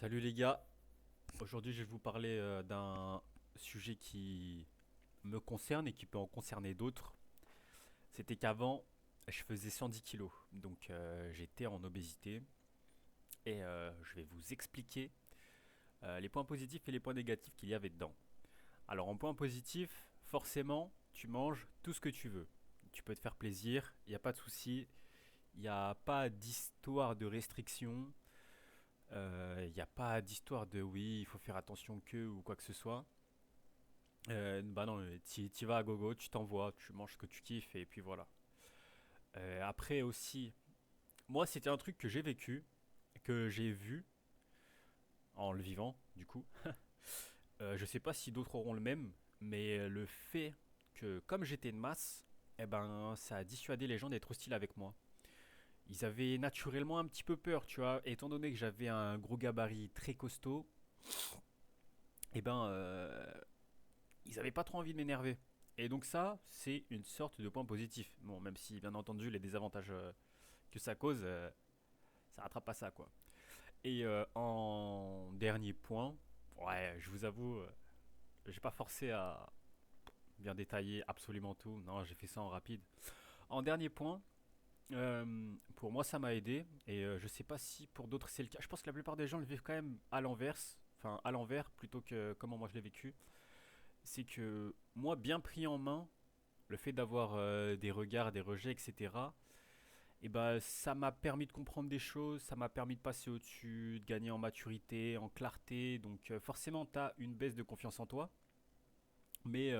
Salut les gars, aujourd'hui je vais vous parler d'un sujet qui me concerne et qui peut en concerner d'autres. C'était qu'avant je faisais 110 kilos, donc j'étais en obésité et je vais vous expliquer les points positifs et les points négatifs qu'il y avait dedans. Alors en point positif, forcément tu manges tout ce que tu veux. Tu peux te faire plaisir, il n'y a pas de souci, il n'y a pas d'histoire de restriction. Il n'y a pas d'histoire de oui, il faut faire attention que ou quoi que ce soit. Bah non, tu vas à gogo, tu t'envoies, tu manges ce que tu kiffes et puis voilà. Après aussi, moi c'était un truc que j'ai vécu, que j'ai vu en le vivant du coup. Je sais pas si d'autres auront le même, mais le fait que comme j'étais de masse, eh ben ça a dissuadé les gens d'être hostiles avec moi. Ils avaient naturellement un petit peu peur, tu vois, étant donné que j'avais un gros gabarit très costaud, eh ben ils avaient pas trop envie de m'énerver. Et donc ça, c'est une sorte de point positif. Bon, même si bien entendu les désavantages que ça cause, ça rattrape pas ça quoi. Et en dernier point, ouais, je vous avoue, j'ai pas forcé à bien détailler absolument tout. Non, j'ai fait ça en rapide. En dernier point, pour moi ça m'a aidé et je sais pas si pour d'autres c'est le cas. Je pense que la plupart des gens le vivent quand même à l'inverse, enfin à l'envers plutôt que comment moi je l'ai vécu. C'est que moi bien pris en main, le fait d'avoir des regards, des rejets, etc. Et ben ça m'a permis de comprendre des choses, ça m'a permis de passer au-dessus, de gagner en maturité, en clarté. Donc forcément, tu as une baisse de confiance en toi, mais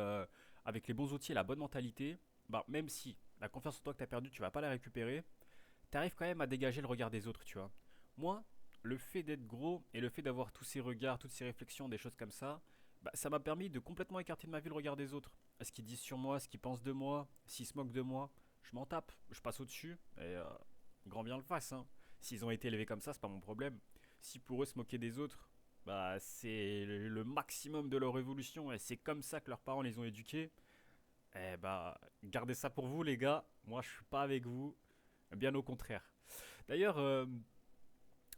avec les bons outils et la bonne mentalité, bah, même si la confiance en toi que tu as perdue, tu vas pas la récupérer, tu arrives quand même à dégager le regard des autres, tu vois. Moi, le fait d'être gros et le fait d'avoir tous ces regards, toutes ces réflexions, des choses comme ça, bah, ça m'a permis de complètement écarter de ma vie le regard des autres. Ce qu'ils disent sur moi, ce qu'ils pensent de moi, s'ils se moquent de moi, je m'en tape, je passe au-dessus et grand bien le fasse. Hein. S'ils ont été élevés comme ça, c'est pas mon problème. Si pour eux se moquer des autres, bah c'est le maximum de leur évolution et c'est comme ça que leurs parents les ont éduqués, eh bah gardez ça pour vous les gars. Moi je suis pas avec vous, bien au contraire. D'ailleurs,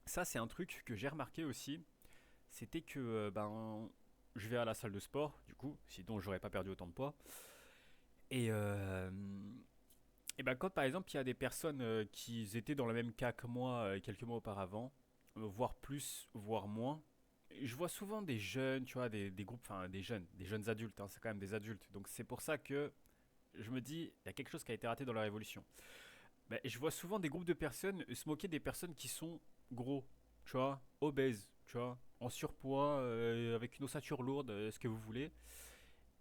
ça c'est un truc que j'ai remarqué aussi, c'était que ben je vais à la salle de sport, du coup, sinon j'aurais pas perdu autant de poids. Et, et ben quand par exemple il y a des personnes qui étaient dans le même cas que moi quelques mois auparavant, voire plus, voire moins, je vois souvent des jeunes, tu vois, des groupes, enfin des jeunes adultes, hein, c'est quand même des adultes. Donc c'est pour ça que je me dis, il y a quelque chose qui a été raté dans la révolution. Ben, je vois souvent des groupes de personnes se moquer des personnes qui sont gros, tu vois, obèses, tu vois, en surpoids, avec une ossature lourde, ce que vous voulez.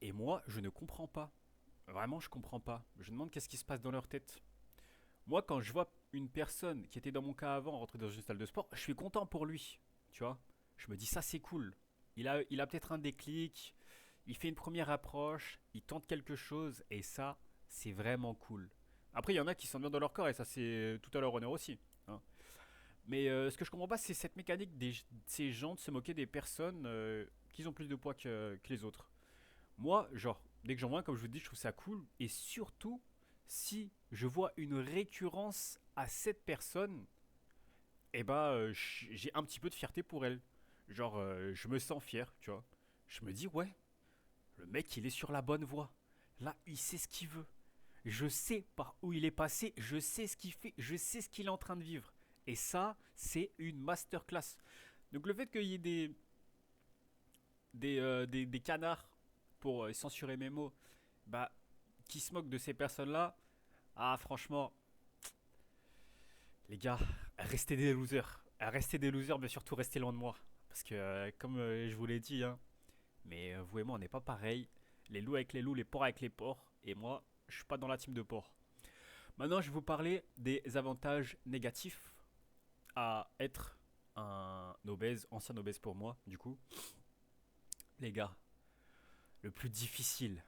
Et moi, je ne comprends pas. Vraiment, je comprends pas. Je me demande qu'est-ce qui se passe dans leur tête. Moi, quand je vois une personne qui était dans mon cas avant rentrer dans une salle de sport, je suis content pour lui, tu vois. Je me dis, ça c'est cool. Il a peut-être un déclic, il fait une première approche, il tente quelque chose, et ça, c'est vraiment cool. Après, il y en a qui sont bien dans leur corps, et ça, c'est tout à leur honneur aussi. Hein. Mais ce que je comprends pas, c'est cette mécanique de ces gens de se moquer des personnes qui ont plus de poids que les autres. Moi, genre, dès que j'en vois un, comme je vous dis, je trouve ça cool. Et surtout, si je vois une récurrence à cette personne, eh ben, j'ai un petit peu de fierté pour elle. Genre, je me sens fier, tu vois. Je me dis, ouais, le mec, il est sur la bonne voie. Là, il sait ce qu'il veut. Je sais par où il est passé, je sais ce qu'il fait, je sais ce qu'il est en train de vivre. Et ça, c'est une masterclass. Donc le fait qu'il y ait des canards pour censurer mes mots, bah, qui se moquent de ces personnes-là, ah franchement, les gars, restez des losers. Restez des losers, mais surtout restez loin de moi. Parce que, comme je vous l'ai dit, hein, mais vous et moi, on n'est pas pareil. Les loups avec les loups, les porcs avec les porcs. Et moi, je suis pas dans la team de porcs. Maintenant, je vais vous parler des avantages négatifs à être un obèse, ancien obèse pour moi, du coup. Les gars, le plus difficile,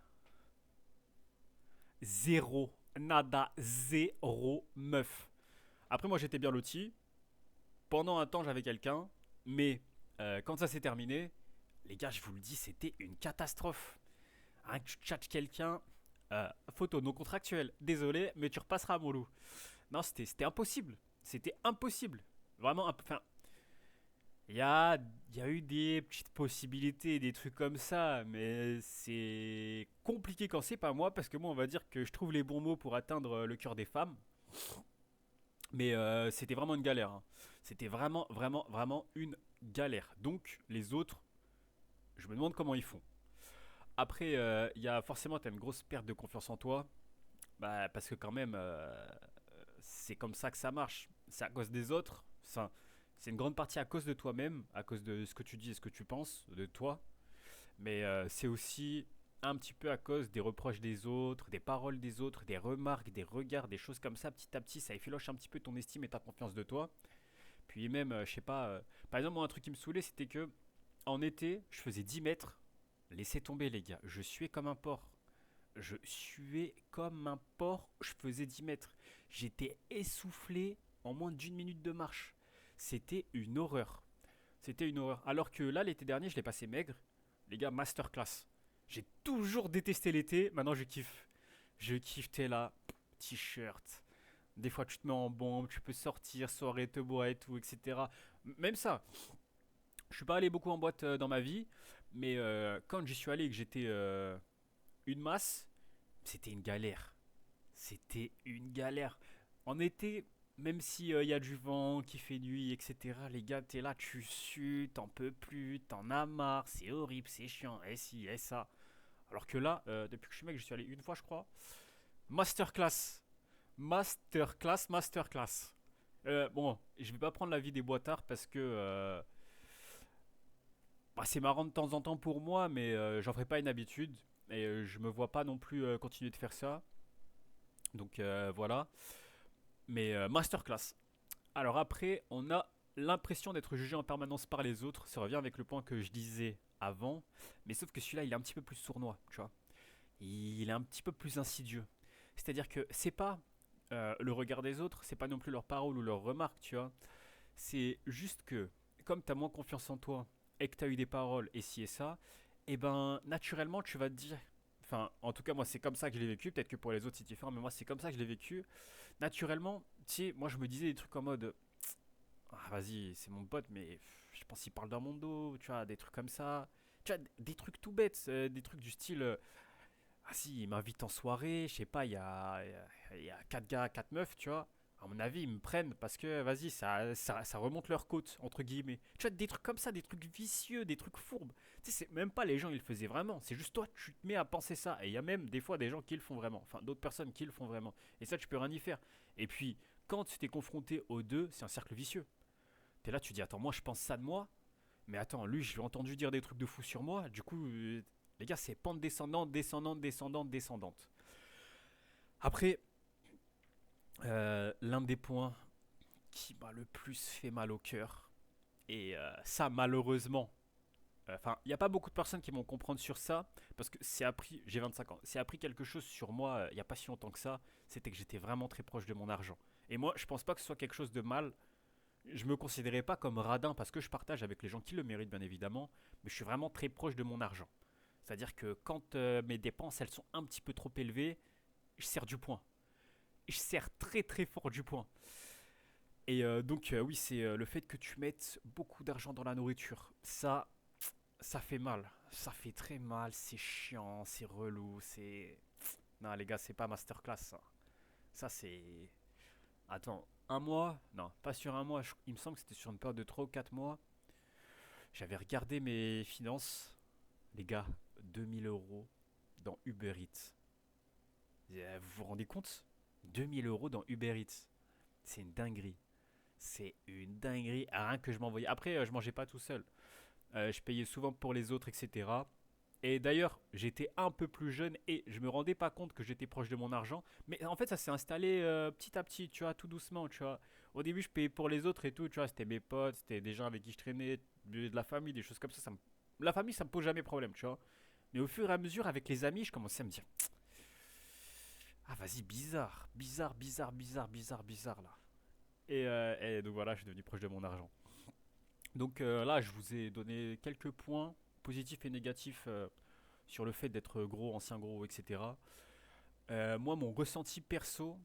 zéro, nada, zéro meuf. Après, moi, j'étais bien loti. Pendant un temps, j'avais quelqu'un. Mais quand ça s'est terminé, les gars, je vous le dis, c'était une catastrophe. Hein, tu tchatches quelqu'un, photo non contractuelle. Désolé, mais tu repasseras, mon loup. Non, c'était impossible. C'était impossible. Vraiment, enfin, Il y a eu des petites possibilités, des trucs comme ça, mais c'est compliqué quand c'est pas moi, parce que moi, on va dire que je trouve les bons mots pour atteindre le cœur des femmes, mais c'était vraiment une galère, hein. C'était vraiment, vraiment, vraiment une galère. Donc, les autres, je me demande comment ils font. Après, il y a forcément, t'as une grosse perte de confiance en toi, bah, parce que quand même, c'est comme ça que ça marche. C'est à cause des autres. C'est une grande partie à cause de toi-même, à cause de ce que tu dis et ce que tu penses de toi. Mais c'est aussi un petit peu à cause des reproches des autres, des paroles des autres, des remarques, des regards, des choses comme ça. Petit à petit, ça effiloche un petit peu ton estime et ta confiance de toi. Puis même, je sais pas, par exemple, moi, un truc qui me saoulait, c'était que en été, je faisais 10 mètres. Laissez tomber, les gars. Je suais comme un porc. Je suais comme un porc, je faisais 10 mètres. J'étais essoufflé en moins d'une minute de marche. C'était une horreur. C'était une horreur. Alors que là, l'été dernier, je l'ai passé maigre. Les gars, masterclass. J'ai toujours détesté l'été, maintenant je kiffe. Je kiffe, t'es là, t-shirt. Des fois, tu te mets en bombe, tu peux sortir, soirée, te boire et tout, etc. Même ça, je suis pas allé beaucoup en boîte dans ma vie, mais quand j'y suis allé et que j'étais une masse, c'était une galère. C'était une galère. En été, même si y a du vent, qui fait nuit, etc., les gars, t'es là, tu sues, t'en peux plus, t'en as marre, c'est horrible, c'est chiant, et si, et ça. Alors que là, depuis que je suis mec, je suis allé une fois, je crois. Masterclass. Masterclass, masterclass. Bon, je vais pas prendre l'avis des boitards parce que bah, c'est marrant de temps en temps pour moi, mais j'en ferai pas une habitude. Et je me vois pas non plus continuer de faire ça. Donc voilà. Mais masterclass. Alors après, on a l'impression d'être jugé en permanence par les autres. Ça revient avec le point que je disais avant. Mais sauf que celui-là, il est un petit peu plus sournois, tu vois. Il est un petit peu plus insidieux. C'est-à-dire que c'est pas le regard des autres, c'est pas non plus leurs paroles ou leurs remarques, tu vois. C'est juste que, comme tu as moins confiance en toi et que tu as eu des paroles et ci et ça, et ben naturellement tu vas te dire, enfin en tout cas moi c'est comme ça que je l'ai vécu, peut-être que pour les autres c'est différent, mais moi c'est comme ça que je l'ai vécu. Naturellement, tu sais, moi je me disais des trucs en mode, ah, vas-y, c'est mon pote, mais je pense qu'il parle dans mon dos, tu vois, des trucs comme ça. Tu vois, des trucs tout bêtes, des trucs du style, ah si, il m'invite en soirée, je sais pas, il y a 4 gars, 4 meufs, tu vois. À mon avis, ils me prennent parce que, vas-y, ça remonte leur côte, entre guillemets. Tu vois, des trucs comme ça, des trucs vicieux, des trucs fourbes. Tu sais, c'est même pas les gens, ils le faisaient vraiment. C'est juste toi, tu te mets à penser ça. Et il y a même des fois des gens qui le font vraiment. Enfin, d'autres personnes qui le font vraiment. Et ça, tu peux rien y faire. Et puis, quand tu t'es confronté aux deux, c'est un cercle vicieux. T'es là, tu dis, attends, moi, je pense ça de moi. Mais attends, lui, je l'ai entendu dire des trucs de fou sur moi. Du coup, les gars, c'est pente descendante, descendante, descendante, descendante. Après, l'un des points qui m'a le plus fait mal au cœur, et ça, malheureusement, enfin, il n'y a pas beaucoup de personnes qui vont comprendre sur ça, parce que c'est appris, j'ai 25 ans, c'est appris quelque chose sur moi il n'y a pas si longtemps que ça, c'était que j'étais vraiment très proche de mon argent. Et moi, je pense pas que ce soit quelque chose de mal. Je me considérais pas comme radin parce que je partage avec les gens qui le méritent, bien évidemment, mais je suis vraiment très proche de mon argent. C'est-à-dire que quand mes dépenses elles sont un petit peu trop élevées, je serre du point. Je serre très très fort du point. Et donc oui, c'est le fait que tu mettes beaucoup d'argent dans la nourriture. Ça fait mal. Ça fait très mal, c'est chiant, c'est relou, c'est... Non les gars, c'est pas masterclass ça. Ça c'est... Attends, un mois? Non, pas sur un mois. Il me semble que c'était sur une période de 3 ou 4 mois. J'avais regardé mes finances. Les gars, 2000 € dans Uber Eats. Vous vous rendez compte? 2000 € dans Uber Eats. C'est une dinguerie. C'est une dinguerie. Ah, rien que je m'envoyais. Après, je mangeais pas tout seul. Je payais souvent pour les autres, etc. Et d'ailleurs, j'étais un peu plus jeune et je me rendais pas compte que j'étais proche de mon argent. Mais en fait, ça s'est installé petit à petit, tu vois, tout doucement, tu vois. Au début, je payais pour les autres et tout, tu vois. C'était mes potes, c'était des gens avec qui je traînais, de la famille, des choses comme ça. La famille, ça me pose jamais problème, tu vois. Mais au fur et à mesure, avec les amis, je commençais à me dire, ah vas-y, bizarre, bizarre, bizarre, bizarre, bizarre, bizarre là. Et donc voilà, je suis devenu proche de mon argent. Donc là, je vous ai donné quelques points positifs et négatifs sur le fait d'être gros, ancien gros, etc. Moi, mon ressenti perso,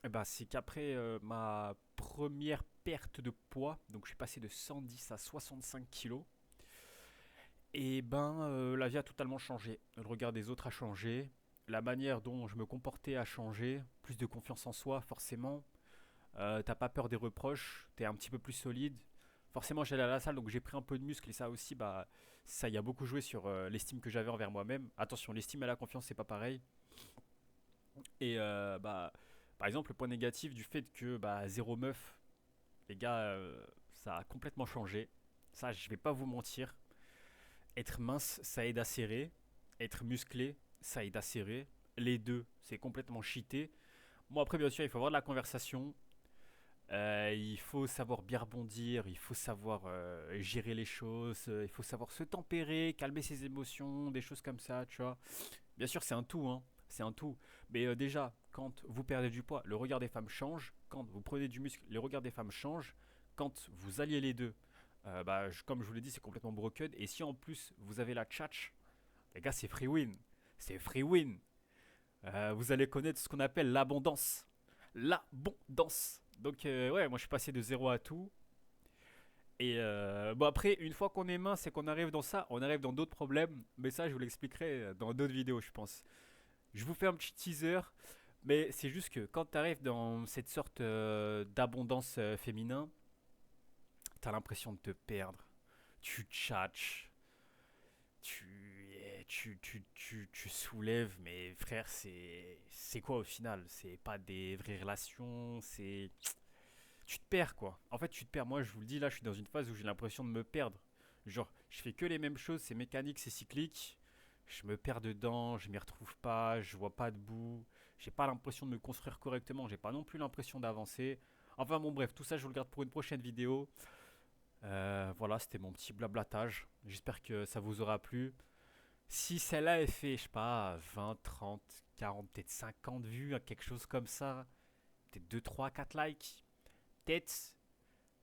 eh ben, c'est qu'après ma première perte de poids. Donc je suis passé de 110 à 65 kilos. Et ben, la vie a totalement changé. Le regard des autres a changé. La manière dont je me comportais a changé. Plus de confiance en soi, forcément. T'as pas peur des reproches. T'es un petit peu plus solide. Forcément, j'allais à la salle, donc j'ai pris un peu de muscle. Et ça aussi, bah, ça y a beaucoup joué sur l'estime que j'avais envers moi-même. Attention, l'estime et la confiance, c'est pas pareil. Et bah, par exemple, le point négatif du fait que bah, zéro meuf, les gars, ça a complètement changé. Ça, je vais pas vous mentir. Être mince, ça aide à serrer. Être musclé, ça aide à serrer. Les deux, c'est complètement cheaté. Bon, après, bien sûr, il faut avoir de la conversation. Il faut savoir bien rebondir. Il faut savoir gérer les choses. Il faut savoir se tempérer, calmer ses émotions, des choses comme ça, tu vois. Bien sûr, c'est un tout, hein. C'est un tout. Mais déjà, quand vous perdez du poids, le regard des femmes change. Quand vous prenez du muscle, le regard des femmes change. Quand vous alliez les deux, bah, comme je vous l'ai dit, c'est complètement broken. Et si en plus vous avez la tchatch, les gars, c'est free win. C'est free win. Vous allez connaître ce qu'on appelle l'abondance. L'abondance. Donc, ouais, moi je suis passé de zéro à tout. Et bon, après, une fois qu'on est mince et qu'on arrive dans ça, on arrive dans d'autres problèmes. Mais ça, je vous l'expliquerai dans d'autres vidéos, je pense. Je vous fais un petit teaser. Mais c'est juste que quand tu arrives dans cette sorte d'abondance féminin, t'as l'impression de te perdre. Tu tchatches, tu soulèves, mais frère, c'est quoi au final? C'est pas des vraies relations, c'est. Tu te perds quoi. En fait, tu te perds. Moi, je vous le dis, là, je suis dans une phase où j'ai l'impression de me perdre. Genre, je fais que les mêmes choses, c'est mécanique, c'est cyclique. Je me perds dedans, je m'y retrouve pas, je vois pas de bout. J'ai pas l'impression de me construire correctement, j'ai pas non plus l'impression d'avancer. Enfin bon bref, tout ça je vous le garde pour une prochaine vidéo. Voilà, c'était mon petit blablatage. J'espère que ça vous aura plu. Si celle-là est fait, je sais pas, 20, 30, 40, peut-être 50 vues, quelque chose comme ça, peut-être 2, 3, 4 likes, peut-être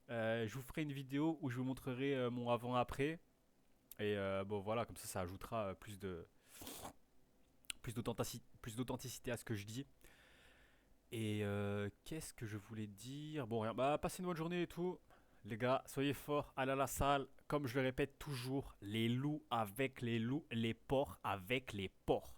je vous ferai une vidéo où je vous montrerai mon avant-après. Et bon voilà, comme ça ajoutera plus d'authenticité à ce que je dis. Et qu'est-ce que je voulais dire? Bon, rien, bah passez une bonne journée et tout. Les gars, soyez forts, allez à la salle. Comme je le répète toujours, les loups avec les loups, les porcs avec les porcs.